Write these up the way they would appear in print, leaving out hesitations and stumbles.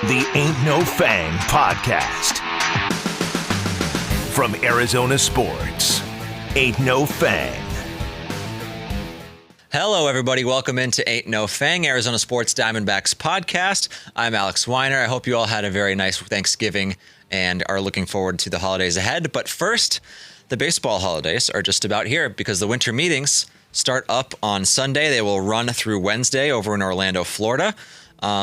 The Ain't No Fang podcast. From Arizona Sports, Ain't No Fang. Hello, everybody. Welcome into Ain't No Fang, Arizona Sports Diamondbacks podcast. I'm Alex Weiner. I hope you all had a very nice Thanksgiving and are looking forward to the holidays ahead. But first, the baseball holidays are just about here because the winter meetings start up on Sunday. They will run through Wednesday over in Orlando, Florida.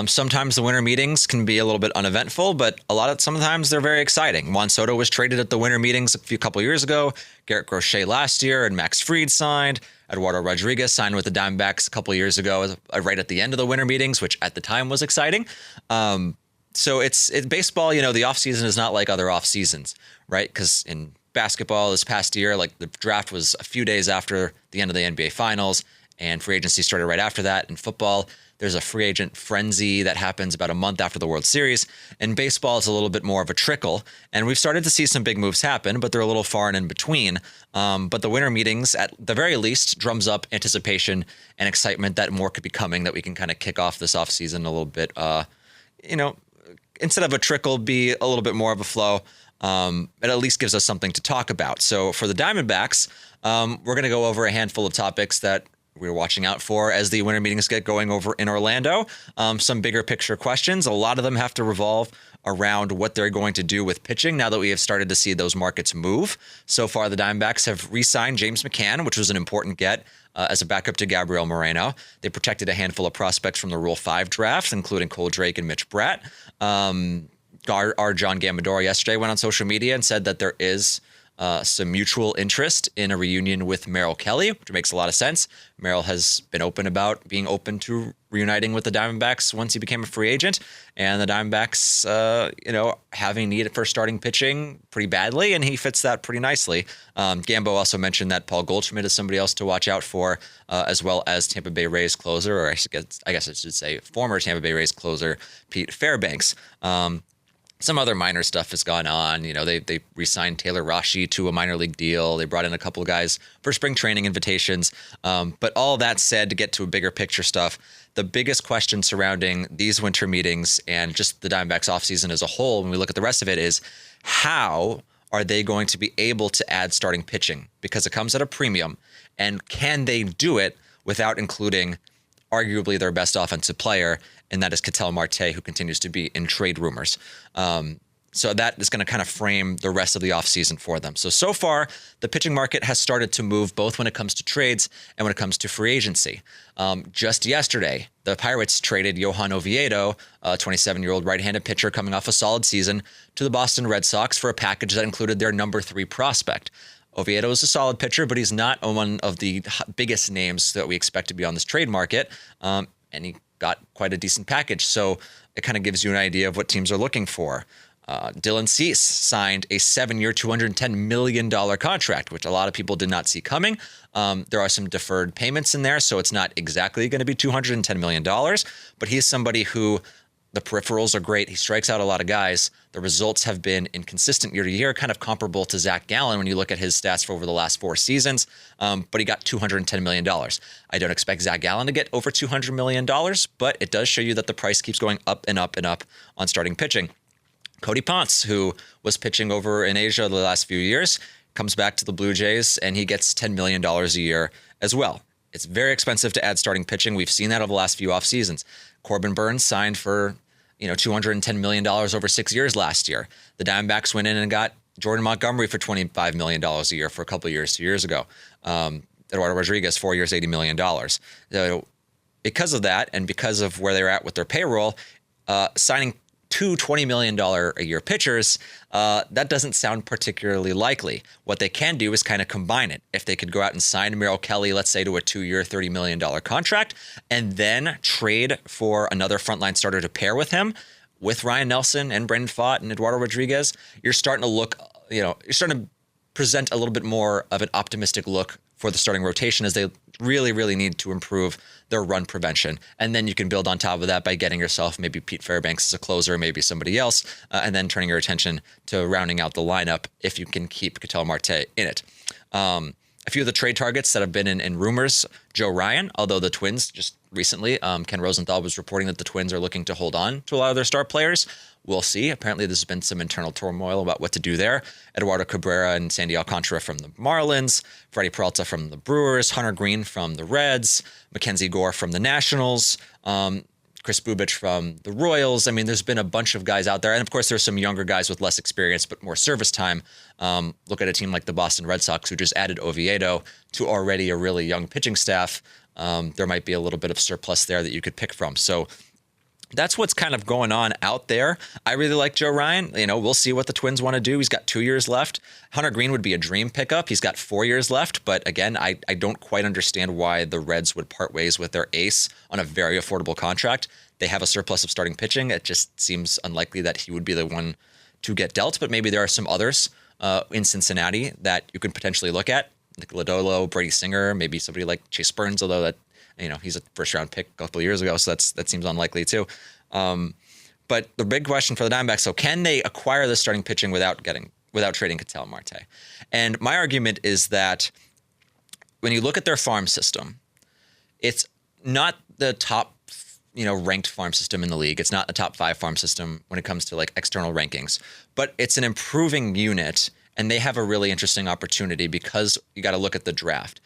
Sometimes the winter meetings can be a little bit uneventful, but sometimes they're very exciting. Juan Soto was traded at the winter meetings a couple years ago. Garrett Crochet last year, and Max Fried signed. Eduardo Rodriguez signed with the Diamondbacks a couple years ago, right at the end of the winter meetings, which at the time was exciting. So it's baseball. You know, the offseason is not like other off seasons, right? Because in basketball this past year, like the draft was a few days after the end of the NBA Finals, and free agency started right after that. In football, there's a free agent frenzy that happens about a month after the World Series. And baseball is a little bit more of a trickle. And we've started to see some big moves happen, but they're a little far and in between. But the winter meetings, at the very least, drums up anticipation and excitement that more could be coming, that we can kind of kick off this offseason a little bit, instead of a trickle, be a little bit more of a flow. It at least gives us something to talk about. So for the Diamondbacks, we're going to go over a handful of topics that we're watching out for as the winter meetings get going over in Orlando. Some bigger picture questions. A lot of them have to revolve around what they're going to do with pitching now that we have started to see those markets move. So far, the Diamondbacks have re-signed James McCann, which was an important get as a backup to Gabriel Moreno. They protected a handful of prospects from the Rule 5 drafts, including Cole Drake and Mitch Bratt. Our John Gambadoro yesterday went on social media and said that there is some mutual interest in a reunion with Merrill Kelly, which makes a lot of sense. Merrill has been open about being open to reuniting with the Diamondbacks once he became a free agent, and the Diamondbacks, having need for starting pitching pretty badly, and he fits that pretty nicely. Gambo also mentioned that Paul Goldschmidt is somebody else to watch out for, as well as Tampa Bay Rays closer, or I guess I should say former Tampa Bay Rays closer Pete Fairbanks. Some other minor stuff has gone on. You know, they re-signed Taylor Rashi to a minor league deal. They brought in a couple of guys for spring training invitations. But all that said, to get to a bigger picture stuff, the biggest question surrounding these winter meetings and just the Diamondbacks offseason as a whole, when we look at the rest of it, is how are they going to be able to add starting pitching? Because it comes at a premium. And can they do it without including arguably their best offensive player, and that is Ketel Marte, who continues to be in trade rumors. So that is going to kind of frame the rest of the offseason for them. So far, the pitching market has started to move both when it comes to trades and when it comes to free agency. Just yesterday, the Pirates traded Johan Oviedo, a 27-year-old right-handed pitcher coming off a solid season, to the Boston Red Sox for a package that included their number 3 prospect. Oviedo is a solid pitcher, but he's not one of the biggest names that we expect to be on this trade market, and he got quite a decent package. So it kind of gives you an idea of what teams are looking for. Dylan Cease signed a 7-year, $210 million contract, which a lot of people did not see coming. There are some deferred payments in there, so it's not exactly going to be $210 million, but he's somebody who the peripherals are great. He strikes out a lot of guys. The results have been inconsistent year to year, kind of comparable to Zach Gallen when you look at his stats for over the last 4 seasons. But he got $210 million. I don't expect Zach Gallen to get over $200 million, but it does show you that the price keeps going up and up and up on starting pitching. Cody Ponce, who was pitching over in Asia the last few years, comes back to the Blue Jays, and he gets $10 million a year as well. It's very expensive to add starting pitching. We've seen that over the last few off seasons. Corbin Burns signed for $210 million over 6 years last year. The Diamondbacks went in and got Jordan Montgomery for $25 million a year for a couple of years, 2 years ago. Eduardo Rodriguez, 4 years, $80 million. So because of that, and because of where they're at with their payroll, signing 2 $20 million a year pitchers, that doesn't sound particularly likely. What they can do is kind of combine it. If they could go out and sign Merrill Kelly, let's say, to a 2-year, $30 million contract, and then trade for another frontline starter to pair with him, with Ryan Nelson and Brandon Pfaadt and Eduardo Rodriguez, you're starting to look, you're starting to present a little bit more of an optimistic look for the starting rotation, as they really, really need to improve their run prevention. And then you can build on top of that by getting yourself maybe Pete Fairbanks as a closer, maybe somebody else, and then turning your attention to rounding out the lineup if you can keep Ketel Marte in it. A few of the trade targets that have been in rumors, Joe Ryan, although the Twins just recently. Ken Rosenthal was reporting that the Twins are looking to hold on to a lot of their star players. We'll see. Apparently, there's been some internal turmoil about what to do there. Eduardo Cabrera and Sandy Alcantara from the Marlins, Freddie Peralta from the Brewers, Hunter Green from the Reds, Mackenzie Gore from the Nationals, Chris Bubich from the Royals. I mean, there's been a bunch of guys out there. And of course, there's some younger guys with less experience, but more service time. Look at a team like the Boston Red Sox, who just added Oviedo to already a really young pitching staff. There might be a little bit of surplus there that you could pick from. So that's what's kind of going on out there. I really like Joe Ryan. We'll see what the Twins want to do. He's got 2 years left. Hunter Green would be a dream pickup. He's got 4 years left. But again, I don't quite understand why the Reds would part ways with their ace on a very affordable contract. They have a surplus of starting pitching. It just seems unlikely that he would be the one to get dealt. But maybe there are some others in Cincinnati that you can potentially look at. Nick Lodolo, Brady Singer, maybe somebody like Chase Burns, although that he's a first-round pick a couple of years ago, so that seems unlikely too. But the big question for the Diamondbacks, so can they acquire the starting pitching without trading Ketel Marte? And my argument is that when you look at their farm system, it's not the top ranked farm system in the league. It's not the top 5 farm system when it comes to like external rankings, but it's an improving unit, and they have a really interesting opportunity because you got to look at the draft.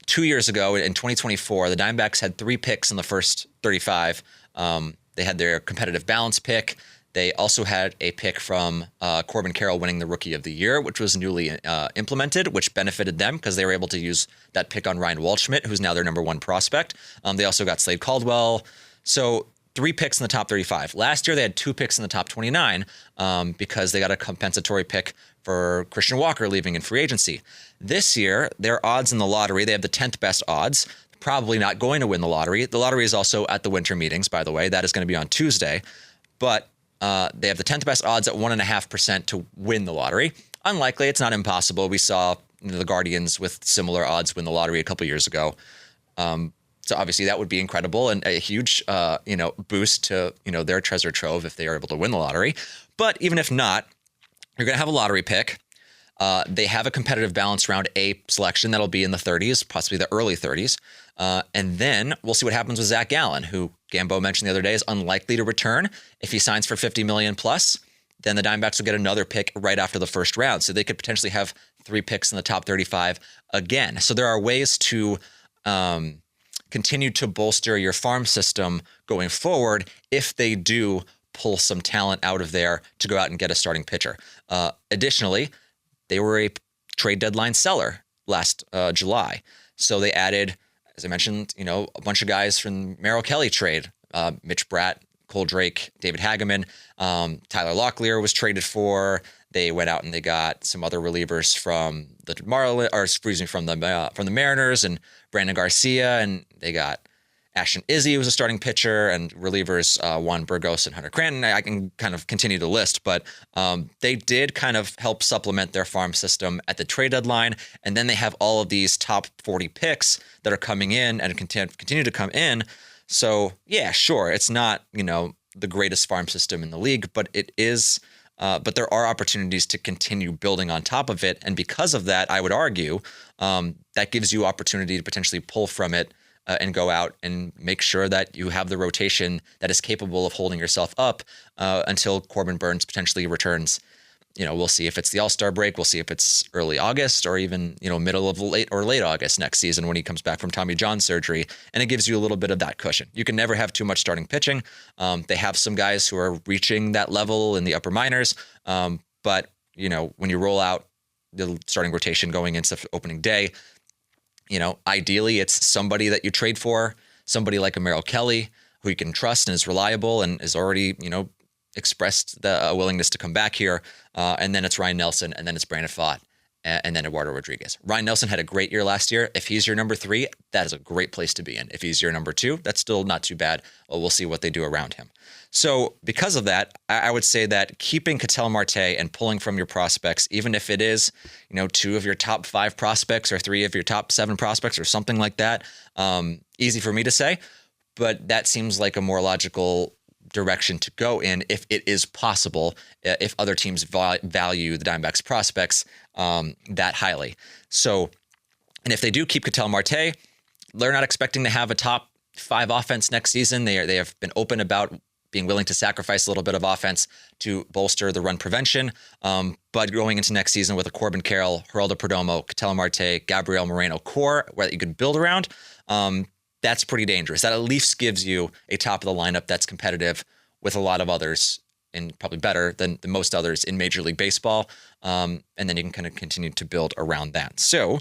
2 years ago in 2024, the Diamondbacks had 3 picks in the first 35. They had their competitive balance pick. They also had a pick from Corbin Carroll winning the Rookie of the Year, which was newly implemented, which benefited them because they were able to use that pick on Ryan Waldschmidt, who's now their number 1 prospect. They also got Slade Caldwell. So 3 picks in the top 35. Last year, they had 2 picks in the top 29 because they got a compensatory pick for Christian Walker leaving in free agency. This year, their odds in the lottery, they have the 10th best odds. Probably not going to win the lottery. The lottery is also at the winter meetings, by the way. That is going to be on Tuesday. But they have the 10th best odds at 1.5% to win the lottery. Unlikely. It's not impossible. We saw the Guardians with similar odds win the lottery a couple years ago. So obviously that would be incredible and a huge, boost to, their treasure trove if they are able to win the lottery. But even if not, you're going to have a lottery pick. They have a competitive balance round A selection that'll be in the 30s, possibly the early 30s. And then we'll see what happens with Zach Gallen, who Gambo mentioned the other day is unlikely to return. If he signs for $50 million plus, then the Diamondbacks will get another pick right after the first round. So they could potentially have 3 picks in the top 35 again. So there are ways to continue to bolster your farm system going forward if they do pull some talent out of there to go out and get a starting pitcher. Additionally, they were a trade deadline seller last July. So they added, as I mentioned, a bunch of guys from Merrill Kelly trade, Mitch Bratt, Cole Drake, David Hageman, Tyler Locklear was traded for. They went out and they got some other relievers from the from the Mariners and Brandon Garcia, and they got Ashton Izzy, who was a starting pitcher, and relievers Juan Burgos and Hunter Cranton. I can kind of continue to list, but they did kind of help supplement their farm system at the trade deadline, and then they have all of these top 40 picks that are coming in and continue to come in. So yeah, sure, it's not the greatest farm system in the league, but it is. But there are opportunities to continue building on top of it, and because of that, I would argue that gives you opportunity to potentially pull from it. And go out and make sure that you have the rotation that is capable of holding yourself up until Corbin Burns potentially returns. We'll see if it's the All-Star break. We'll see if it's early August or even, middle of late August next season when he comes back from Tommy John surgery. And it gives you a little bit of that cushion. You can never have too much starting pitching. They have some guys who are reaching that level in the upper minors. But, when you roll out the starting rotation going into opening day, ideally it's somebody that you trade for, somebody like a Merrill Kelly who you can trust and is reliable and is already, expressed the willingness to come back here. And then it's Ryan Nelson, and then it's Brandon Pfaadt, and then Eduardo Rodriguez. Ryan Nelson had a great year last year. If he's your number 3, that is a great place to be in. If he's your number 2, that's still not too bad. Well, we'll see what they do around him. So because of that, I would say that keeping Ketel Marte and pulling from your prospects, even if it is, 2 of your top 5 prospects or 3 of your top 7 prospects or something like that, easy for me to say, but that seems like a more logical direction to go in if it is possible, if other teams value the Diamondbacks prospects that highly. So, and if they do keep Ketel Marte, they're not expecting to have a top 5 offense next season. They have been open about being willing to sacrifice a little bit of offense to bolster the run prevention. But going into next season with a Corbin Carroll, Geraldo Perdomo, Ketel Marte, Gabriel Moreno core where you could build around, that's pretty dangerous. That at least gives you a top of the lineup that's competitive with a lot of others, and probably better than most others in Major League Baseball. And then you can kind of continue to build around that. So,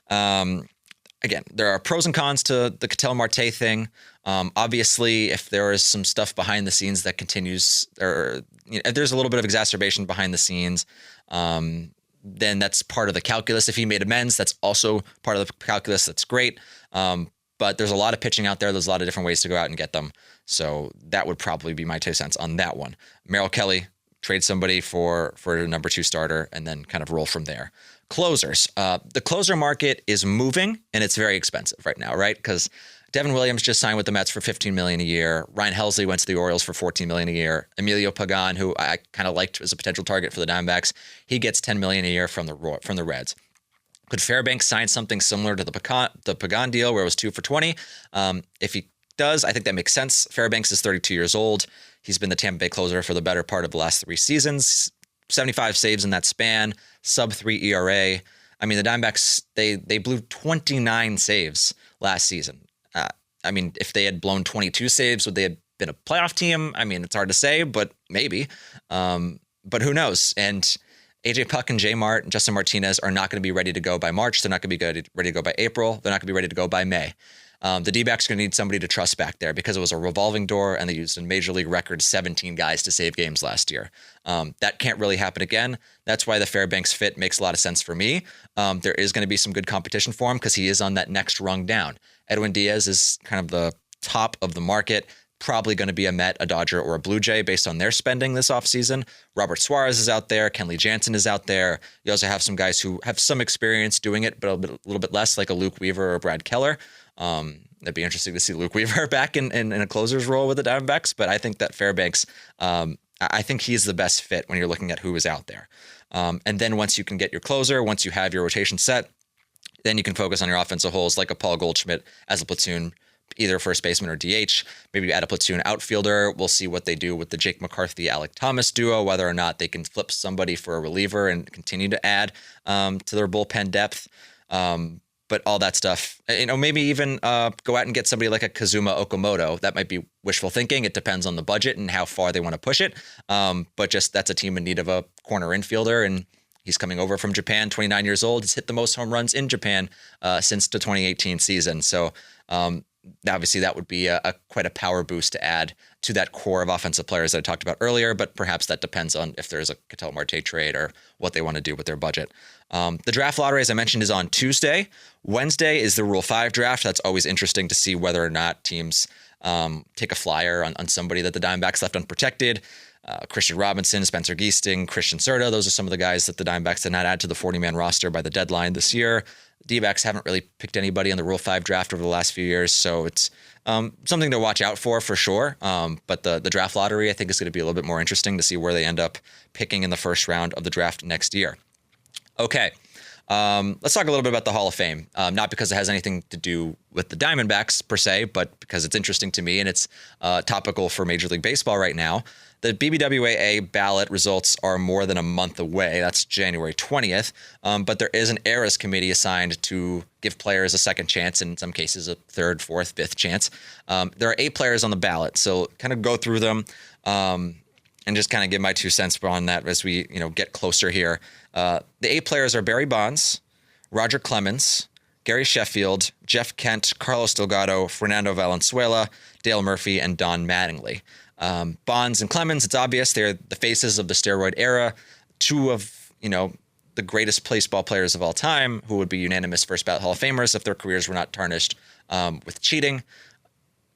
again, there are pros and cons to the Ketel Marte thing. Obviously, if there is some stuff behind the scenes that continues, or if there's a little bit of exacerbation behind the scenes, then that's part of the calculus. If he made amends, that's also part of the calculus. That's great. But there's a lot of pitching out there. There's a lot of different ways to go out and get them. So that would probably be my 2 cents on that one. Merrill Kelly, trade somebody for a number 2 starter and then kind of roll from there. Closers. The closer market is moving, and it's very expensive right now, right? Because Devin Williams just signed with the Mets for $15 million a year. Ryan Helsley went to the Orioles for $14 million a year. Emilio Pagan, who I kind of liked as a potential target for the Diamondbacks, he gets $10 million a year from the Reds. Could Fairbanks sign something similar to the Pagan deal where it was 2 for $20? If he does, I think that makes sense. Fairbanks is 32 years old. He's been the Tampa Bay closer for the better part of the last 3 seasons. 75 saves in that span, sub-3 ERA. I mean, the Diamondbacks, they blew 29 saves last season. I mean, if they had blown 22 saves, would they have been a playoff team? I mean, it's hard to say, but maybe. But who knows? And AJ Puck and J Mart and Justin Martinez are not going to be ready to go by March. They're not going to be ready to go by April. They're not going to be ready to go by May. The D-backs are going to need somebody to trust back there because it was a revolving door and they used a major league record 17 guys to save games last year. That can't really happen again. That's why the Fairbanks fit makes a lot of sense for me. There is going to be some good competition for him because he is on that next rung down. Edwin Diaz is kind of the top of the market, probably going to be a Met, a Dodger, or a Blue Jay based on their spending this offseason. Robert Suarez is out there. Kenley Jansen is out there. You also have some guys who have some experience doing it, but a little bit less, like a Luke Weaver or Brad Keller. It'd be interesting to see Luke Weaver back in a closer's role with the Diamondbacks, but I think that Fairbanks, I think he's the best fit when you're looking at who is out there. And then once you can get your closer, once you have your rotation set, then you can focus on your offensive holes like a Paul Goldschmidt as a platoon, either first baseman or DH. Maybe you add a platoon outfielder. We'll see what they do with the Jake McCarthy, Alec Thomas duo, whether or not they can flip somebody for a reliever and continue to add to their bullpen depth. But all that stuff, maybe even go out and get somebody like a Kazuma Okamoto. That might be wishful thinking. It depends on the budget and how far they want to push it. But just that's a team in need of a corner infielder, and he's coming over from Japan, 29 years old. He's hit the most home runs in Japan since the 2018 season. So obviously that would be quite a power boost to add to that core of offensive players that I talked about earlier, but perhaps that depends on if there's a Ketel Marte trade or what they want to do with their budget. The draft lottery, as I mentioned, is on Tuesday. Wednesday is the Rule 5 draft. That's always interesting to see whether or not teams take a flyer on somebody that the Diamondbacks left unprotected. Christian Robinson, Spencer Geesting, Christian Serta. Those are some of the guys that the Diamondbacks did not add to the 40-man roster by the deadline this year. D-backs haven't really picked anybody on the Rule 5 draft over the last few years, so it's something to watch out for sure. But the draft lottery, I think, is going to be a little bit more interesting to see where they end up picking in the first round of the draft next year. Okay, let's talk a little bit about the Hall of Fame, not because it has anything to do with the Diamondbacks per se, but because it's interesting to me and it's topical for Major League Baseball right now. The BBWAA ballot results are more than a month away. That's January 20th. But there is an eras committee assigned to give players a second chance, and in some cases a third, fourth, fifth chance. There are 8 players on the ballot, so kind of go through them and just kind of give my 2 cents on that as we get closer here. The 8 players are Barry Bonds, Roger Clemens, Gary Sheffield, Jeff Kent, Carlos Delgado, Fernando Valenzuela, Dale Murphy, and Don Mattingly. Bonds and Clemens, it's obvious they're the faces of the steroid era. 2 of, the greatest baseball players of all time who would be unanimous first ballot Hall of Famers if their careers were not tarnished with cheating.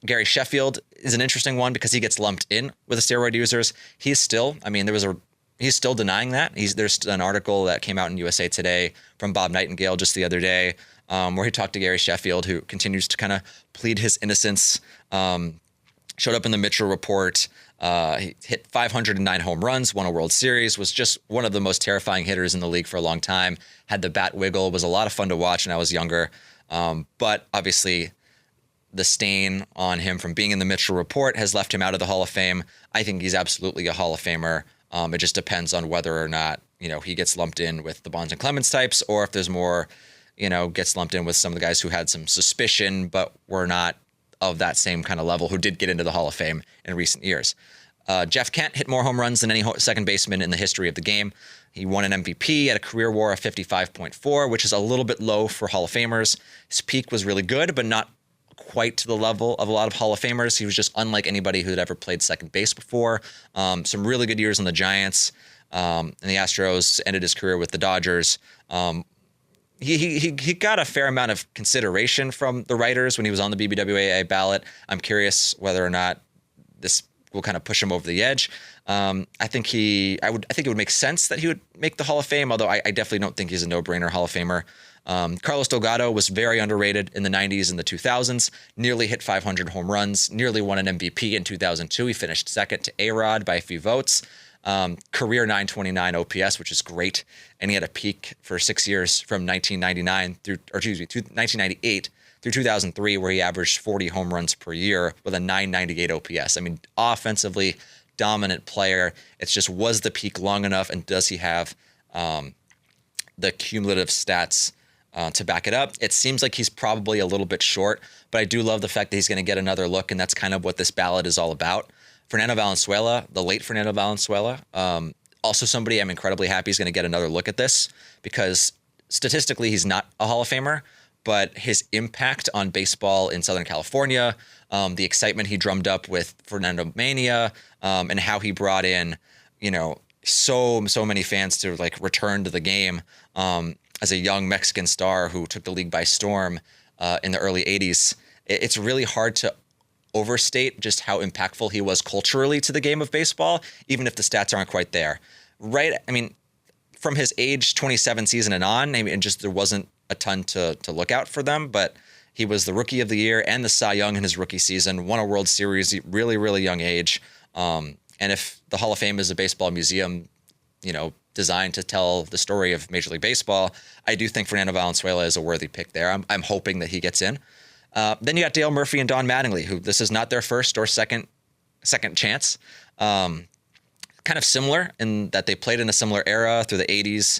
Gary Sheffield is an interesting one because he gets lumped in with the steroid users. He's still, he's still denying that. There's an article that came out in USA Today from Bob Nightingale just the other day where he talked to Gary Sheffield, who continues to kind of plead his innocence. Showed up in the Mitchell Report. He hit 509 home runs, won a World Series, was just one of the most terrifying hitters in the league for a long time. Had the bat wiggle, was a lot of fun to watch when I was younger. But obviously the stain on him from being in the Mitchell Report has left him out of the Hall of Fame. I think he's absolutely a Hall of Famer. It just depends on whether or not, he gets lumped in with the Bonds and Clemens types, or if there's more, gets lumped in with some of the guys who had some suspicion, but were not of that same kind of level, who did get into the Hall of Fame in recent years. Jeff Kent hit more home runs than any second baseman in the history of the game. He won an MVP at a career WAR of 55.4, which is a little bit low for Hall of Famers. His peak was really good, but not quite to the level of a lot of Hall of Famers. He was just unlike anybody who had ever played second base before. Some really good years on the Giants, and the Astros. Ended his career with the Dodgers. He got a fair amount of consideration from the writers when he was on the BBWAA ballot. I'm curious whether or not this will kind of push him over the edge. I think it would make sense that he would make the Hall of Fame, although I definitely don't think he's a no-brainer Hall of Famer. Carlos Delgado was very underrated in the 90s and the 2000s, nearly hit 500 home runs, nearly won an MVP in 2002. He finished second to A-Rod by a few votes. Career 929 OPS, which is great. And he had a peak for 6 years from 1998 through 2003, where he averaged 40 home runs per year with a 998 OPS. I mean, offensively dominant player. It's just, was the peak long enough, and does he have the cumulative stats to back it up? It seems like he's probably a little bit short, but I do love the fact that he's going to get another look, and that's kind of what this ballot is all about. Fernando Valenzuela, the late Fernando Valenzuela, also somebody I'm incredibly happy is going to get another look at this, because statistically he's not a Hall of Famer, but his impact on baseball in Southern California, the excitement he drummed up with Fernando Mania, and how he brought in, so many fans to return to the game as a young Mexican star who took the league by storm in the early 80s. It's really hard to overstate just how impactful he was culturally to the game of baseball, even if the stats aren't quite there. Right? I mean, from his age 27 season and on, there wasn't a ton to look out for them, but he was the Rookie of the Year and the Cy Young in his rookie season, won a World Series at really, really young age. And if the Hall of Fame is a baseball museum, designed to tell the story of Major League Baseball, I do think Fernando Valenzuela is a worthy pick there. I'm hoping that he gets in. Then you got Dale Murphy and Don Mattingly, who this is not their first or second chance. Kind of similar in that they played in a similar era through the 80s.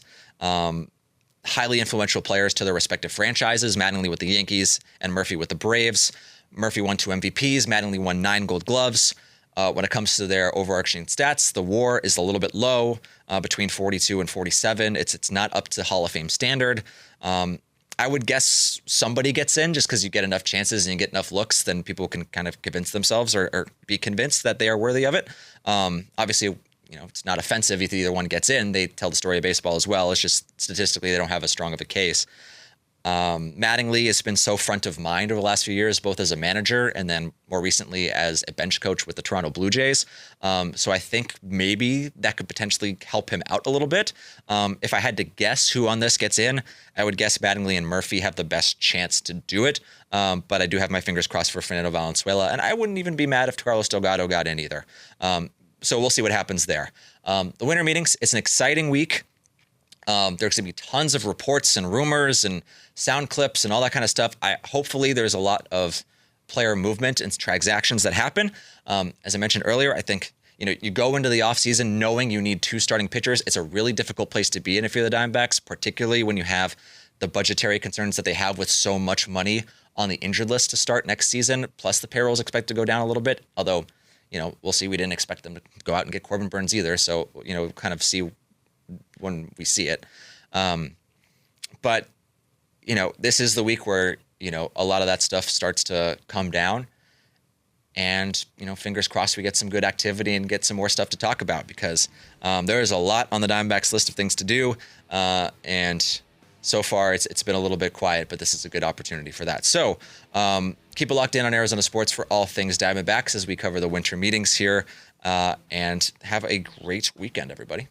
Highly influential players to their respective franchises, Mattingly with the Yankees and Murphy with the Braves. Murphy won 2 MVPs, Mattingly won 9 Gold Gloves. When it comes to their overarching stats, the WAR is a little bit low, between 42 and 47. It's not up to Hall of Fame standard. I would guess somebody gets in just because you get enough chances and you get enough looks, then people can kind of convince themselves or be convinced that they are worthy of it. Obviously, it's not offensive if either one gets in. They tell the story of baseball as well. It's just statistically they don't have as strong of a case. Mattingly has been so front of mind over the last few years, both as a manager and then more recently as a bench coach with the Toronto Blue Jays. So I think maybe that could potentially help him out a little bit. If I had to guess who on this gets in, I would guess Mattingly and Murphy have the best chance to do it. But I do have my fingers crossed for Fernando Valenzuela, and I wouldn't even be mad if Carlos Delgado got in either. So we'll see what happens there. The winter meetings, it's an exciting week. There's going to be tons of reports and rumors and sound clips and all that kind of stuff. Hopefully there's a lot of player movement and transactions that happen. As I mentioned earlier, I think you go into the offseason knowing you need 2 starting pitchers. It's a really difficult place to be in if you're the Diamondbacks, particularly when you have the budgetary concerns that they have with so much money on the injured list to start next season. Plus the payroll is expected to go down a little bit, although we'll see. We didn't expect them to go out and get Corbin Burns either, so kind of see when we see it. But this is the week where a lot of that stuff starts to come down, and fingers crossed we get some good activity and get some more stuff to talk about, because there is a lot on the Diamondbacks list of things to do, and so far it's been a little bit quiet, but this is a good opportunity for that. So keep it locked in on Arizona Sports for all things Diamondbacks as we cover the winter meetings here, and have a great weekend, everybody.